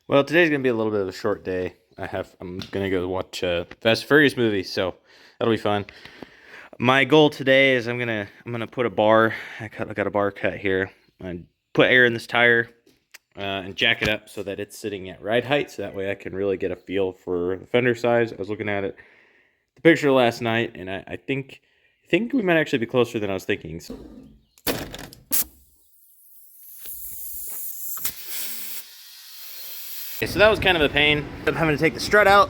Well, today's gonna be a little bit of a short day. I'm gonna go watch a Fast and Furious movie, so that'll be fun. My goal today is I'm gonna put a bar. I got a bar cut here, and put air in this tire, and jack it up so that it's sitting at ride height. So that way I can really get a feel for the fender size. I was looking at the picture last night, and I think we might actually be closer than I was thinking. So. Okay, so that was kind of a pain. I'm having to take the strut out,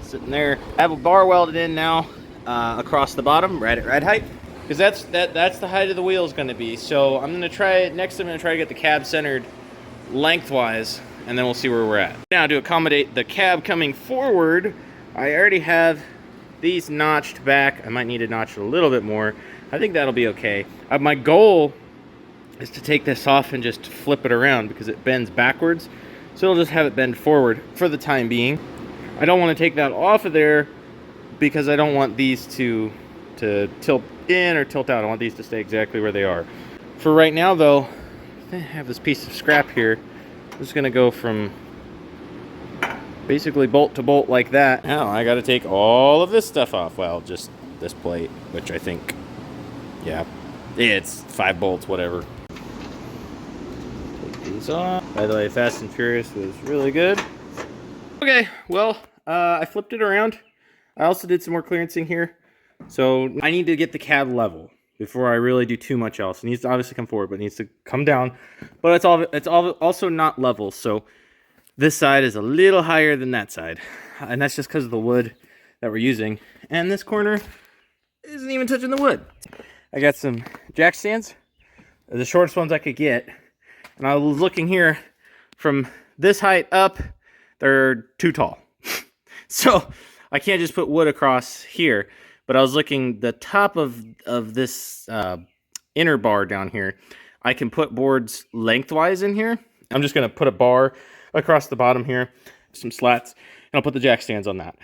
sitting there. I have a bar welded in now across the bottom, right at ride height, because that's the height of the wheel is going to be. So I'm going to try it next. I'm going to try to get the cab centered lengthwise, and then we'll see where we're at. Now, to accommodate the cab coming forward, I already have these notched back. I might need to notch it a little bit more. I think that'll be okay. My goal is to take this off and just flip it around because it bends backwards. So I'll just have it bend forward for the time being. I don't want to take that off of there because I don't want these to tilt in or tilt out. I want these to stay exactly where they are. For right now though, I have this piece of scrap here. I'm just going to go from basically bolt to bolt like that. Now I got to take all of this stuff off. Well, just this plate, which I think, yeah, it's 5 bolts, whatever. Off. By the way, Fast and Furious was really good. Okay, well, I flipped it around. I also did some more clearancing here. So I need to get the cab level before I really do too much else. It needs to obviously come forward, but it needs to come down. But it's also not level. So this side is a little higher than that side. And that's just because of the wood that we're using. And this corner isn't even touching the wood. I got some jack stands. They're the shortest ones I could get. And I was looking here, from this height up, they're too tall. So I can't just put wood across here. But I was looking, the top of this inner bar down here, I can put boards lengthwise in here. I'm just going to put a bar across the bottom here, some slats, and I'll put the jack stands on that.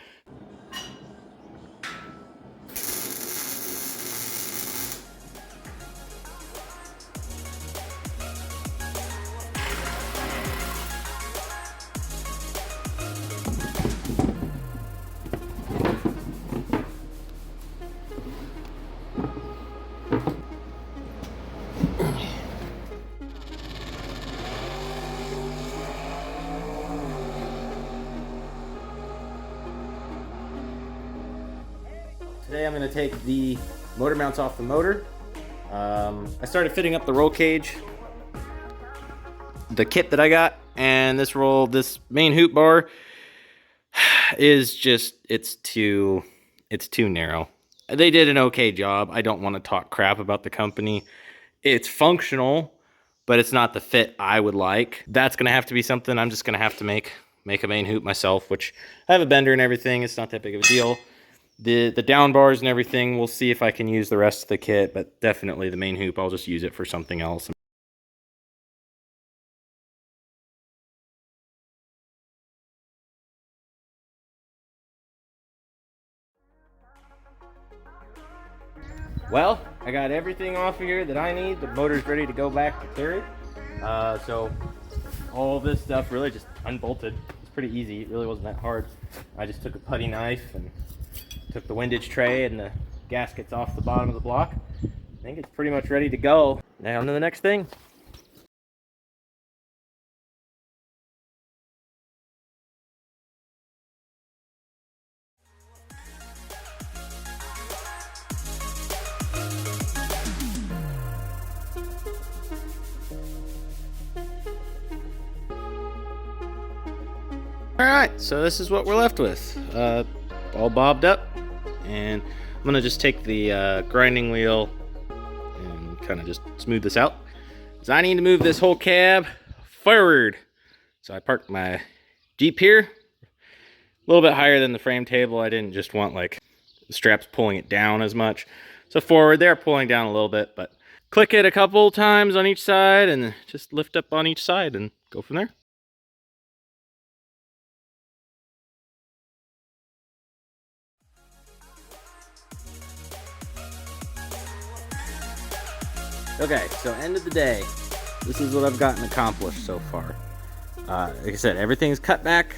Today I'm going to take the motor mounts off the motor. I started fitting up the roll cage, the kit that I got, and this main hoop bar is just, it's too narrow. They did an okay job. I don't want to talk crap about the company. It's functional, but it's not the fit I would like. That's going to have to be something I'm just going to have to make a main hoop myself, which I have a bender and everything. It's not that big of a deal. The down bars and everything, we'll see if I can use the rest of the kit, but definitely the main hoop, I'll just use it for something else. Well, I got everything off of here that I need. The motor's ready to go back to carry. So all this stuff really just unbolted. It's pretty easy. It really wasn't that hard. I just took a putty knife and took the windage tray and the gaskets off the bottom of the block. I think it's pretty much ready to go. Now on to the next thing. Alright, so this is what we're left with. All bobbed up. And I'm going to just take the grinding wheel and kind of just smooth this out. So I need to move this whole cab forward. So I parked my Jeep here, a little bit higher than the frame table. I didn't just want like the straps pulling it down as much. So forward, they're pulling down a little bit, but click it a couple times on each side and just lift up on each side and go from there. Okay, so end of the day, this is what I've gotten accomplished so far. Like I said, everything's cut back.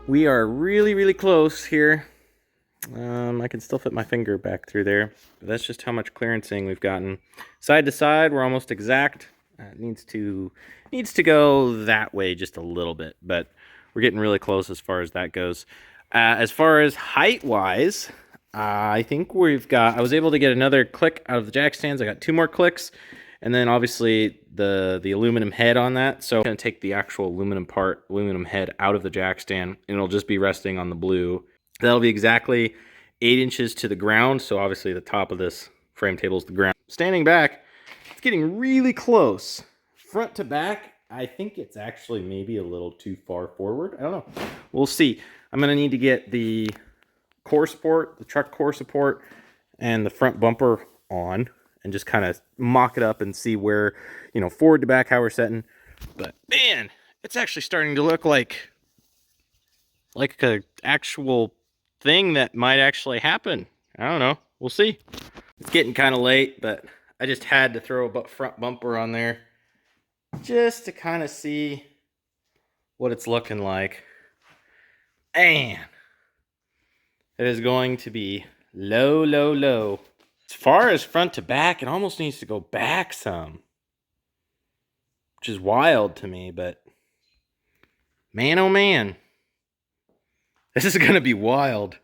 We are really, really close here. I can still fit my finger back through there. But that's just how much clearancing we've gotten. Side to side, we're almost exact. It needs to go that way just a little bit, but we're getting really close as far as that goes. As far as height-wise, I think I was able to get another click out of the jack stands. I got 2 more clicks, and then obviously the aluminum head on that. So I'm gonna take the actual aluminum head out of the jack stand, and it'll just be resting on the blue. That'll be exactly 8 inches to the ground. So obviously the top of this frame table is the ground. Standing back, it's getting really close. Front to back, I think it's actually maybe a little too far forward. I don't know. We'll see. I'm gonna need to get the core support, the truck core support, and the front bumper on, and just kind of mock it up and see where, forward to back, how we're setting. But man, it's actually starting to look like a actual thing that might actually happen. I don't know. We'll see. It's getting kind of late, but I just had to throw a front bumper on there just to kind of see what it's looking like. Man, it is going to be low, low, low. As far as front to back, it almost needs to go back some, which is wild to me, but man, oh man, this is going to be wild.